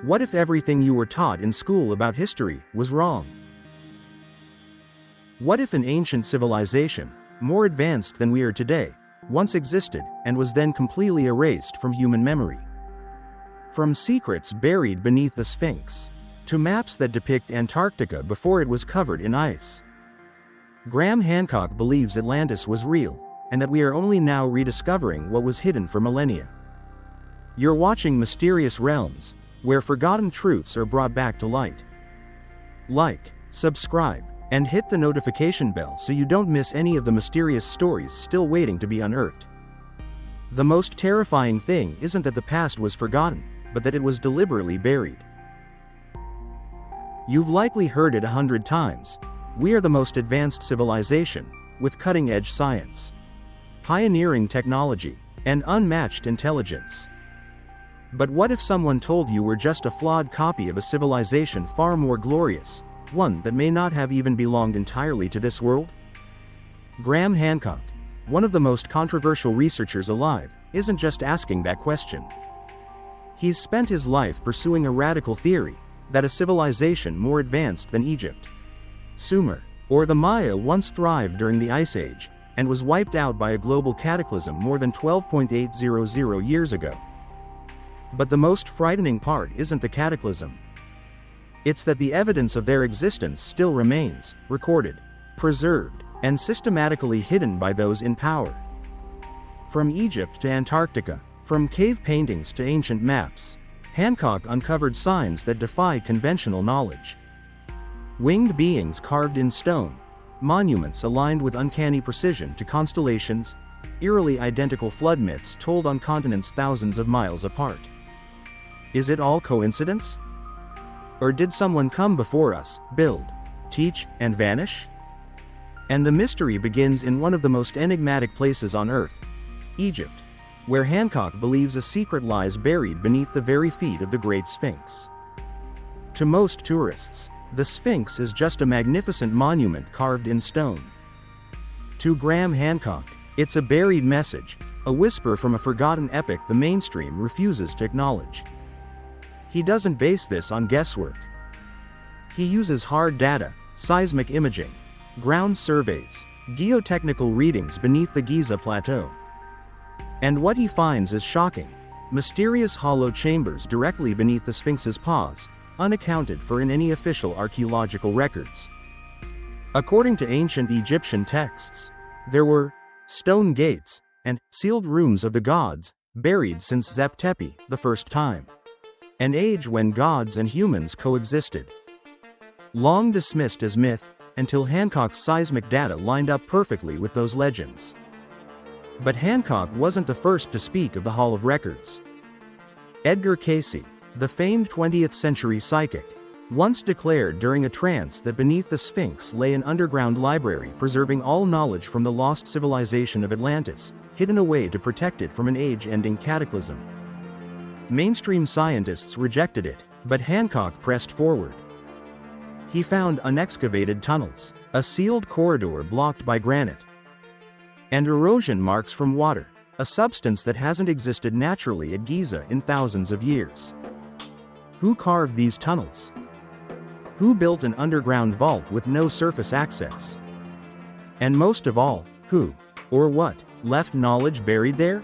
What if everything you were taught in school about history was wrong? What if an ancient civilization, more advanced than we are today, once existed and was then completely erased from human memory? From secrets buried beneath the Sphinx, to maps that depict Antarctica before it was covered in ice. Graham Hancock believes Atlantis was real, and that we are only now rediscovering what was hidden for millennia. You're watching Mysterious Realms, where forgotten truths are brought back to light. Like, subscribe, and hit the notification bell so you don't miss any of the mysterious stories still waiting to be unearthed. The most terrifying thing isn't that the past was forgotten, but that it was deliberately buried. You've likely heard it 100 times. We are the most advanced civilization, with cutting-edge science, pioneering technology, and unmatched intelligence. But what if someone told you we're just a flawed copy of a civilization far more glorious, one that may not have even belonged entirely to this world? Graham Hancock, one of the most controversial researchers alive, isn't just asking that question. He's spent his life pursuing a radical theory that a civilization more advanced than Egypt, Sumer, or the Maya once thrived during the Ice Age and was wiped out by a global cataclysm more than 12.800 years ago. But the most frightening part isn't the cataclysm. It's that the evidence of their existence still remains, recorded, preserved, and systematically hidden by those in power. From Egypt to Antarctica, from cave paintings to ancient maps, Hancock uncovered signs that defy conventional knowledge. Winged beings carved in stone, monuments aligned with uncanny precision to constellations, eerily identical flood myths told on continents thousands of miles apart. Is it all coincidence? Or did someone come before us, build, teach, and vanish? And the mystery begins in one of the most enigmatic places on Earth, Egypt, where Hancock believes a secret lies buried beneath the very feet of the Great Sphinx. To most tourists, the Sphinx is just a magnificent monument carved in stone. To Graham Hancock, it's a buried message, a whisper from a forgotten epoch the mainstream refuses to acknowledge. He doesn't base this on guesswork. He uses hard data, seismic imaging, ground surveys, geotechnical readings beneath the Giza Plateau. And what he finds is shocking: mysterious hollow chambers directly beneath the Sphinx's paws, unaccounted for in any official archaeological records. According to ancient Egyptian texts, there were stone gates and sealed rooms of the gods, buried since Zep-Tepi, the first time. An age when gods and humans coexisted. Long dismissed as myth, until Hancock's seismic data lined up perfectly with those legends. But Hancock wasn't the first to speak of the Hall of Records. Edgar Cayce, the famed 20th century psychic, once declared during a trance that beneath the Sphinx lay an underground library preserving all knowledge from the lost civilization of Atlantis, hidden away to protect it from an age-ending cataclysm. Mainstream scientists rejected it, but Hancock pressed forward. He found unexcavated tunnels, a sealed corridor blocked by granite, and erosion marks from water, a substance that hasn't existed naturally at Giza in thousands of years. Who carved these tunnels? Who built an underground vault with no surface access? And most of all, who, or what, left knowledge buried there?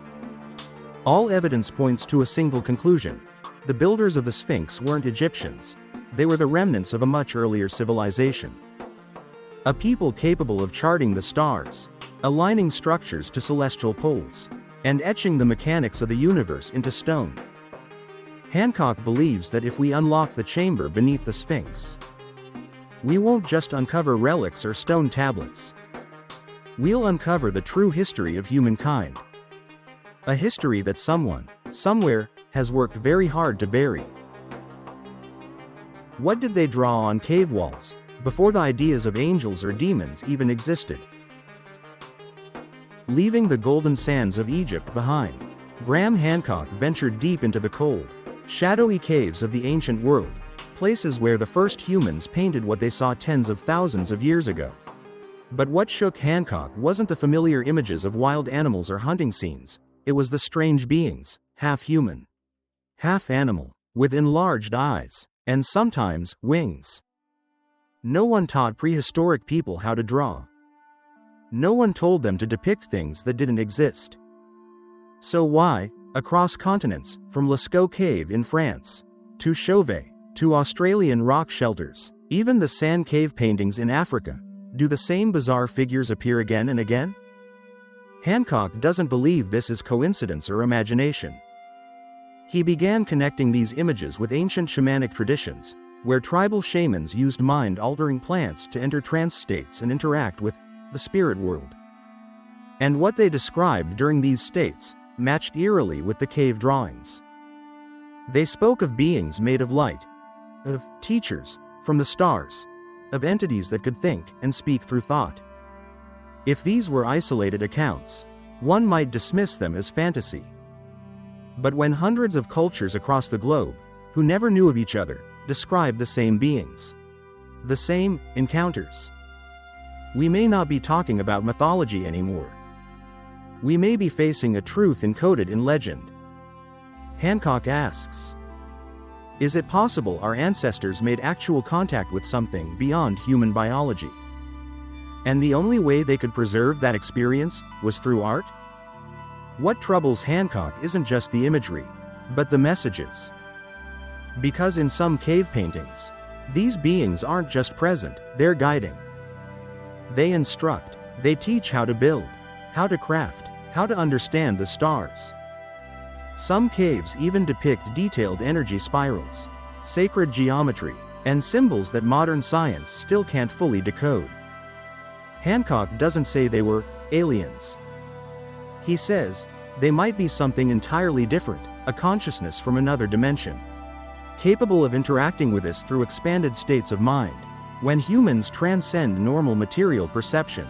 All evidence points to a single conclusion: the builders of the Sphinx weren't Egyptians. They were the remnants of a much earlier civilization. A people capable of charting the stars, aligning structures to celestial poles, and etching the mechanics of the universe into stone. Hancock believes that if we unlock the chamber beneath the Sphinx, we won't just uncover relics or stone tablets. We'll uncover the true history of humankind. A history that someone, somewhere, has worked very hard to bury. What did they draw on cave walls, before the ideas of angels or demons even existed? Leaving the golden sands of Egypt behind, Graham Hancock ventured deep into the cold, shadowy caves of the ancient world, places where the first humans painted what they saw tens of thousands of years ago. But what shook Hancock wasn't the familiar images of wild animals or hunting scenes. It was the strange beings, half human, half animal, with enlarged eyes, and sometimes wings. No one taught prehistoric people how to draw. No one told them to depict things that didn't exist. So why, across continents, from Lascaux Cave in France, to Chauvet, to Australian rock shelters, even the sand cave paintings in Africa, do the same bizarre figures appear again and again? Hancock doesn't believe this is coincidence or imagination. He began connecting these images with ancient shamanic traditions, where tribal shamans used mind-altering plants to enter trance states and interact with the spirit world. And what they described during these states matched eerily with the cave drawings. They spoke of beings made of light, of teachers from the stars, of entities that could think and speak through thought. If these were isolated accounts, one might dismiss them as fantasy. But when hundreds of cultures across the globe, who never knew of each other, describe the same beings, the same encounters, we may not be talking about mythology anymore. We may be facing a truth encoded in legend. Hancock asks, is it possible our ancestors made actual contact with something beyond human biology? And the only way they could preserve that experience was through art? What troubles Hancock isn't just the imagery, but the messages. Because in some cave paintings, these beings aren't just present, they're guiding. They instruct, they teach how to build, how to craft, how to understand the stars. Some caves even depict detailed energy spirals, sacred geometry, and symbols that modern science still can't fully decode. Hancock doesn't say they were aliens. He says, they might be something entirely different, a consciousness from another dimension, capable of interacting with us through expanded states of mind, when humans transcend normal material perception.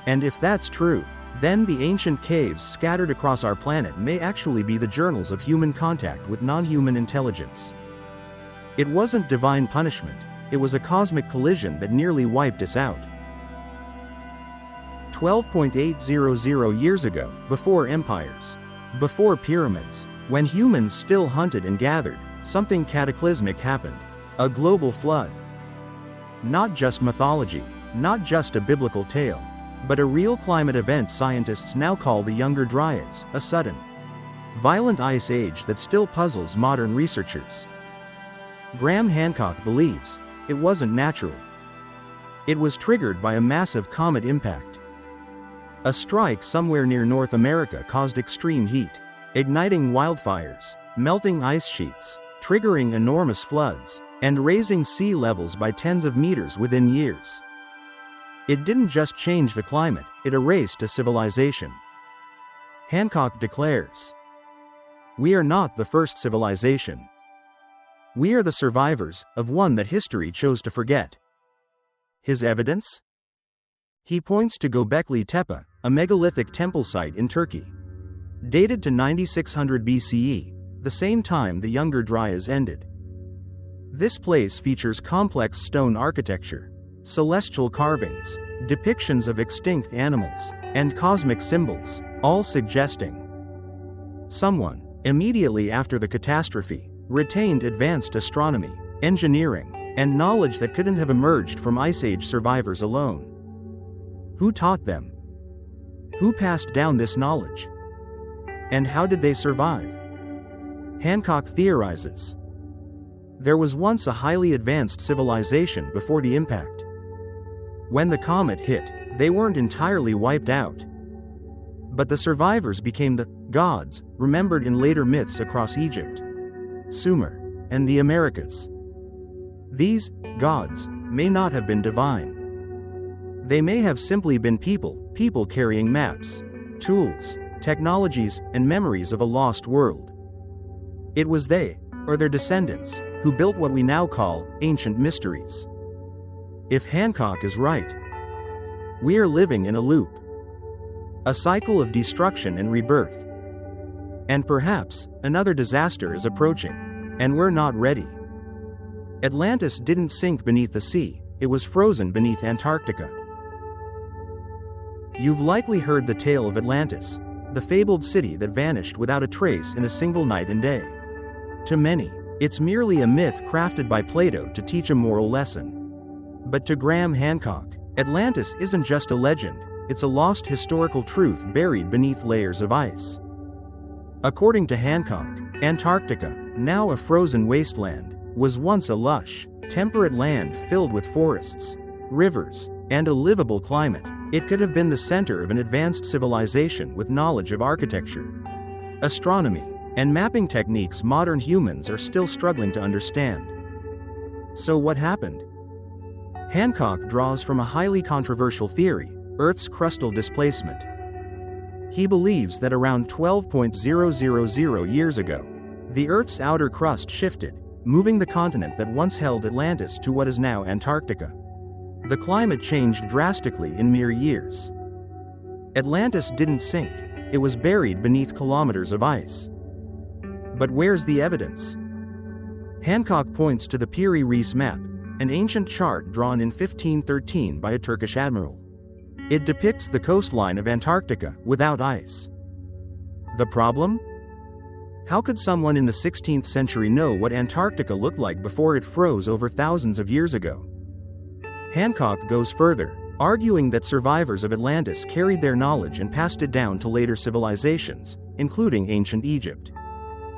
And if that's true, then the ancient caves scattered across our planet may actually be the journals of human contact with non-human intelligence. It wasn't divine punishment, it was a cosmic collision that nearly wiped us out. 12.800 years ago, before empires, before pyramids, when humans still hunted and gathered, something cataclysmic happened. A global flood. Not just mythology, not just a biblical tale, but a real climate event scientists now call the Younger Dryas, a sudden, violent ice age that still puzzles modern researchers. Graham Hancock believes it wasn't natural. It was triggered by a massive comet impact. A strike somewhere near North America caused extreme heat, igniting wildfires, melting ice sheets, triggering enormous floods, and raising sea levels by tens of meters within years. It didn't just change the climate, it erased a civilization. Hancock declares, we are not the first civilization. We are the survivors of one that history chose to forget. His evidence? He points to Göbekli Tepe, a megalithic temple site in Turkey. Dated to 9600 BCE, the same time the Younger Dryas ended. This place features complex stone architecture, celestial carvings, depictions of extinct animals, and cosmic symbols, all suggesting someone, immediately after the catastrophe, retained advanced astronomy, engineering, and knowledge that couldn't have emerged from Ice Age survivors alone. Who taught them? Who passed down this knowledge? And how did they survive? Hancock theorizes, there was once a highly advanced civilization before the impact. When the comet hit, they weren't entirely wiped out. But the survivors became the gods, remembered in later myths across Egypt, Sumer, and the Americas. These gods may not have been divine. They may have simply been people carrying maps, tools, technologies, and memories of a lost world. It was they, or their descendants, who built what we now call ancient mysteries. If Hancock is right, we are living in a loop, a cycle of destruction and rebirth. And perhaps another disaster is approaching, and we're not ready. Atlantis didn't sink beneath the sea, it was frozen beneath Antarctica. You've likely heard the tale of Atlantis, the fabled city that vanished without a trace in a single night and day. To many, it's merely a myth crafted by Plato to teach a moral lesson. But to Graham Hancock, Atlantis isn't just a legend, it's a lost historical truth buried beneath layers of ice. According to Hancock, Antarctica, now a frozen wasteland, was once a lush, temperate land filled with forests, rivers, and a livable climate. It could have been the center of an advanced civilization with knowledge of architecture, astronomy, and mapping techniques modern humans are still struggling to understand. So what happened? Hancock draws from a highly controversial theory, Earth's crustal displacement. He believes that around 12,000 years ago, the Earth's outer crust shifted, moving the continent that once held Atlantis to what is now Antarctica. The climate changed drastically in mere years. Atlantis didn't sink, it was buried beneath kilometers of ice. But where's the evidence? Hancock points to the Piri-Reis map, an ancient chart drawn in 1513 by a Turkish admiral. It depicts the coastline of Antarctica without ice. The problem? How could someone in the 16th century know what Antarctica looked like before it froze over thousands of years ago? Hancock goes further, arguing that survivors of Atlantis carried their knowledge and passed it down to later civilizations, including ancient Egypt,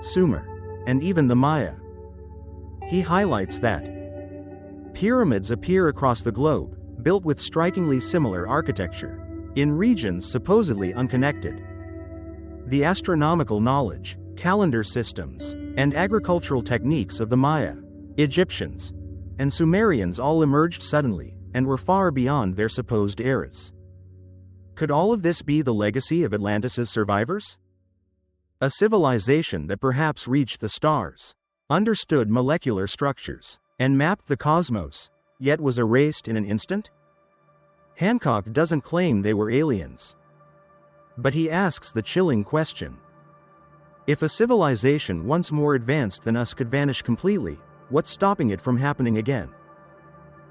Sumer, and even the Maya. He highlights that pyramids appear across the globe, built with strikingly similar architecture, in regions supposedly unconnected. The astronomical knowledge, calendar systems, and agricultural techniques of the Maya, Egyptians, and Sumerians all emerged suddenly, and were far beyond their supposed eras. Could all of this be the legacy of Atlantis' survivors? A civilization that perhaps reached the stars, understood molecular structures, and mapped the cosmos, yet was erased in an instant? Hancock doesn't claim they were aliens. But he asks the chilling question. If a civilization once more advanced than us could vanish completely, what's stopping it from happening again?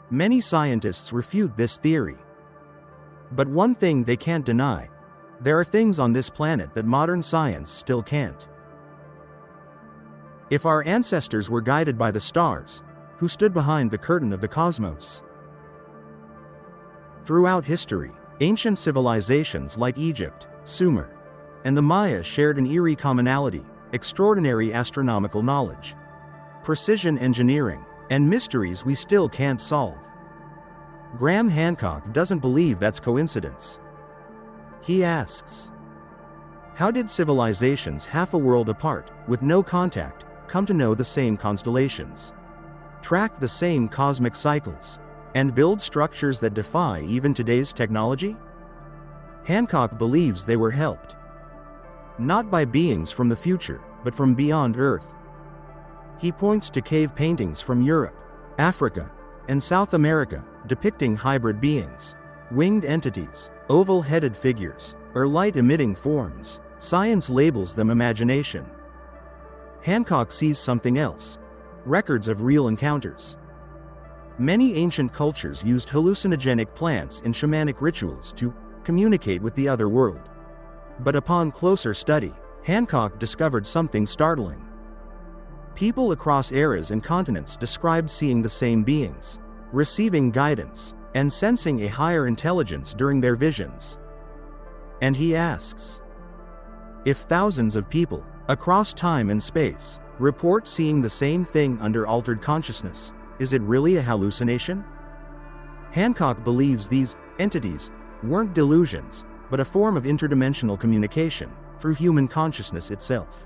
Many scientists refute this theory. But one thing they can't deny: there are things on this planet that modern science still can't. If our ancestors were guided by the stars, who stood behind the curtain of the cosmos? Throughout history, ancient civilizations like Egypt, Sumer, and the Maya shared an eerie commonality: extraordinary astronomical knowledge, precision engineering, and mysteries we still can't solve. Graham Hancock doesn't believe that's coincidence. He asks, how did civilizations half a world apart, with no contact, come to know the same constellations, track the same cosmic cycles, and build structures that defy even today's technology? Hancock believes they were helped, not by beings from the future, but from beyond Earth. He points to cave paintings from Europe, Africa, and South America, depicting hybrid beings, winged entities, oval-headed figures, or light-emitting forms. Science labels them imagination. Hancock sees something else: records of real encounters. Many ancient cultures used hallucinogenic plants in shamanic rituals to communicate with the other world. But upon closer study, Hancock discovered something startling. People across eras and continents described seeing the same beings, receiving guidance, and sensing a higher intelligence during their visions. And he asks, if thousands of people, across time and space, report seeing the same thing under altered consciousness, is it really a hallucination? Hancock believes these entities weren't delusions, but a form of interdimensional communication through human consciousness itself.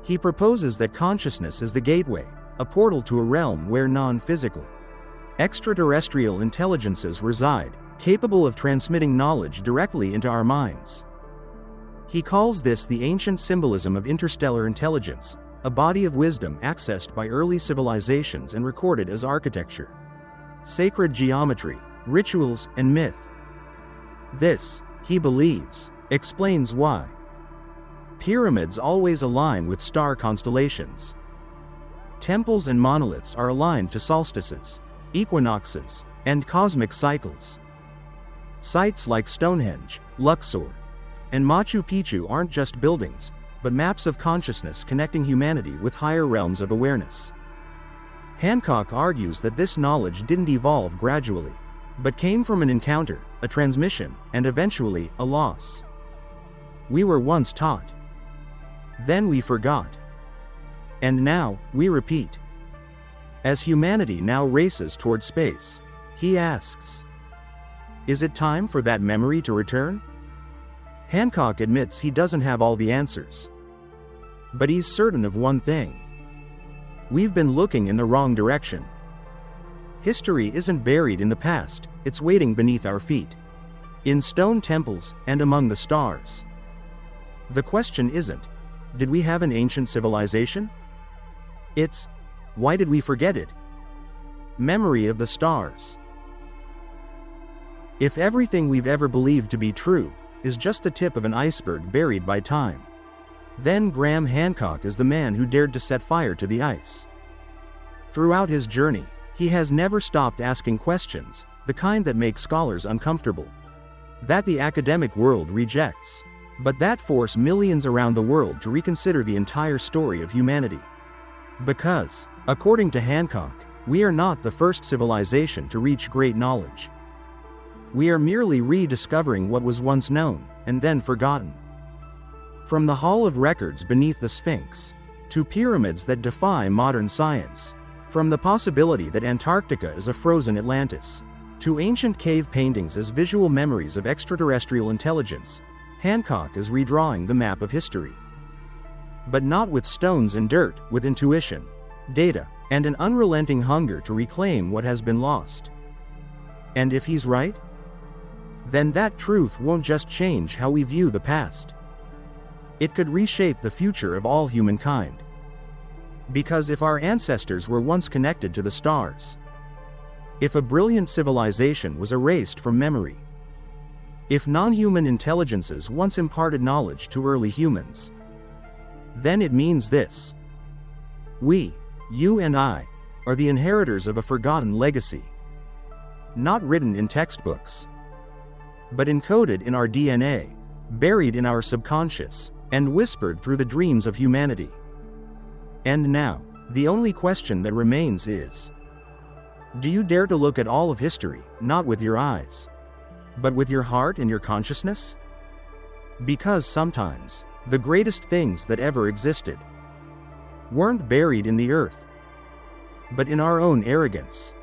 He proposes that consciousness is the gateway, a portal to a realm where non-physical, extraterrestrial intelligences reside, capable of transmitting knowledge directly into our minds. He calls this the ancient symbolism of interstellar intelligence, a body of wisdom accessed by early civilizations and recorded as architecture, sacred geometry, rituals, and myth. This, he believes, explains why pyramids always align with star constellations. Temples and monoliths are aligned to solstices, equinoxes, and cosmic cycles. Sites like Stonehenge, Luxor, and Machu Picchu aren't just buildings, but maps of consciousness connecting humanity with higher realms of awareness. Hancock argues that this knowledge didn't evolve gradually, but came from an encounter, a transmission, and eventually, a loss. We were once taught. Then we forgot. And now, we repeat. As humanity now races toward space, he asks, is it time for that memory to return? Hancock admits he doesn't have all the answers. But he's certain of one thing. We've been looking in the wrong direction. History isn't buried in the past, it's waiting beneath our feet. In stone temples, and among the stars. The question isn't, did we have an ancient civilization? It's, why did we forget it? Memory of the stars. If everything we've ever believed to be true is just the tip of an iceberg buried by time, then Graham Hancock is the man who dared to set fire to the ice. Throughout his journey, he has never stopped asking questions, the kind that make scholars uncomfortable, that the academic world rejects, but that force millions around the world to reconsider the entire story of humanity. Because, according to Hancock, we are not the first civilization to reach great knowledge. We are merely rediscovering what was once known, and then forgotten. From the Hall of Records beneath the Sphinx, to pyramids that defy modern science, from the possibility that Antarctica is a frozen Atlantis, to ancient cave paintings as visual memories of extraterrestrial intelligence, Hancock is redrawing the map of history. But not with stones and dirt, with intuition, data, and an unrelenting hunger to reclaim what has been lost. And if he's right, then that truth won't just change how we view the past. It could reshape the future of all humankind. Because if our ancestors were once connected to the stars, if a brilliant civilization was erased from memory, if non-human intelligences once imparted knowledge to early humans, then it means this. We, you and I, are the inheritors of a forgotten legacy. Not written in textbooks, but encoded in our DNA, buried in our subconscious, and whispered through the dreams of humanity. And now, the only question that remains is, do you dare to look at all of history, not with your eyes, but with your heart and your consciousness? Because sometimes, the greatest things that ever existed weren't buried in the earth, but in our own arrogance.